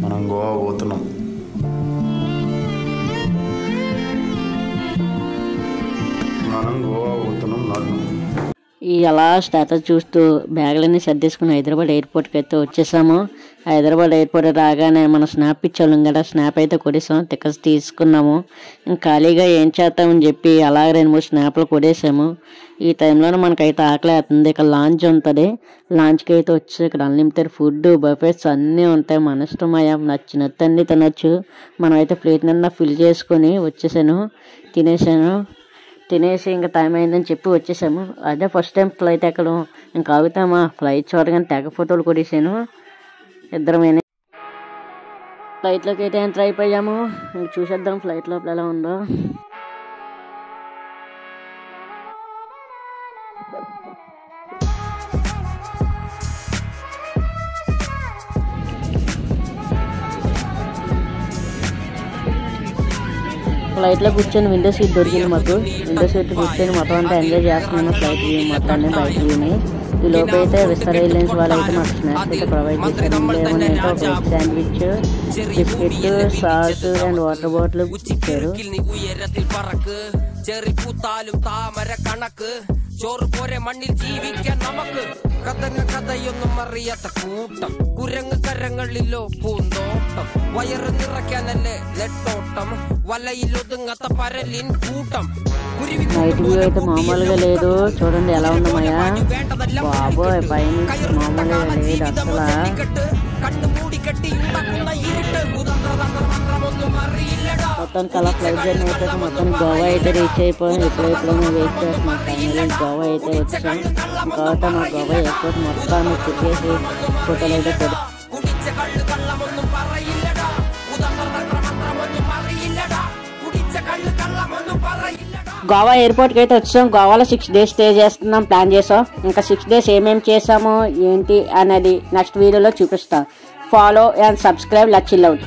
మనం గోవా పోతున్నాం. అలా స్టేటస్ చూస్తూ బ్యాగులన్నీ సర్దేసుకుని హైదరాబాద్ ఎయిర్పోర్ట్కి అయితే వచ్చేసాము. హైదరాబాద్ ఎయిర్పోర్ట్ రాగానే మనం స్నాప్ ఇచ్చాం కదా, స్నాప్ అయితే కొడేసాం, టికెట్స్ తీసుకున్నాము. ఖాళీగా ఏం చేస్తామని చెప్పి అలా 2-3 స్నాప్లు కొడేసాము. ఈ టైంలోనే మనకైతే ఆకలి అవుతుంది. ఇక్కడ లాంచ్ ఉంటుంది. లాంచ్కి అయితే వచ్చి ఇక్కడ అన్లిమిటెడ్ ఫుడ్, బఫెట్స్ అన్నీ ఉంటాయి. మన ఇష్టమయ్యా, నచ్చినట్టు అన్నీ తినొచ్చు. మనం అయితే ప్లేట్ నిండా ఫిల్ చేసుకొని వచ్చేసాను, తినేసి ఇంకా టైం అయిందని చెప్పి వచ్చేసాము. అదే ఫస్ట్ టైం ఫ్లైట్ ఎక్కడం. ఇంకా ఆగుతామా, ఫ్లైట్ చూడగానే తెగ ఫోటోలు కొట్టేసాను. ఇద్దరమేనే ఫ్లైట్లోకి అయితే ఎంటర్ అయిపోయాము. ఇంక చూసేద్దాం ఫ్లైట్ లోపల ఎలా ఉందో. ఫ్లైట్లో కూర్చొని విండో సీట్ దొరికింది మాకు. విండో సీట్ కూర్చొని మొత్తం అంతా ఎంజాయ్ చేస్తున్నాను. ఫ్లైట్ వ్యూ మొత్తాన్ని బయట వ్యూని. ఈ లోపు అయితే విస్తార ఎయిర్లైన్స్ వాళ్ళు అయితే మాకు స్నాక్స్ అయితే ప్రొవైడ్ చేశారు. ఏమన్నా ఒక veg sandwich, biscuit, sauce and water bottle ఇచ్చారు. ചോറ് പോരെ മണ്ണിൽ ജീവിക്കാൻ നമുക്ക് കഥയൊന്നും അറിയാത്ത കൂട്ടം കുരങ്ങ് കരങ്ങളിലോ പൂന്തോട്ടം വയറ് നിറയ്ക്കാനല്ലേ നെട്ടോട്ടം വലയിൽ ഒതുങ്ങാത്ത പരലിൻ കൂട്ടം. నైట్ వ్యూ అయితే మామూలుగా లేదు. చూడండి ఎలా ఉందో మయా, బాబోయ్ పైన మామూలుగా లేదు అసలు. మొత్తానికి అలా ఫ్లైట్ జర్నీ అయితే మొత్తానికి గోవా అయితే రీచ్ అయిపోయాం. ఎప్పుడైనా వెయిట్ చేస్తున్నాం. ఫైనల్లీ గోవా అయితే వచ్చాం. తర్వాత మా గోవా ఎయిర్పోర్ట్ మొత్తాన్ని తిరిగేసి ఫోటోలు అయితే పెడతాం. గోవా ఎయిర్పోర్ట్కి అయితే వచ్చాం. గోవాలో 6 days స్టే చేస్తున్నాం ప్లాన్ చేసాం. ఇంకా 6 days ఏమేమి చేసామో ఏంటి అనేది నెక్స్ట్ వీడియోలో చూపిస్తాం. Follow and subscribe. Let's chill out.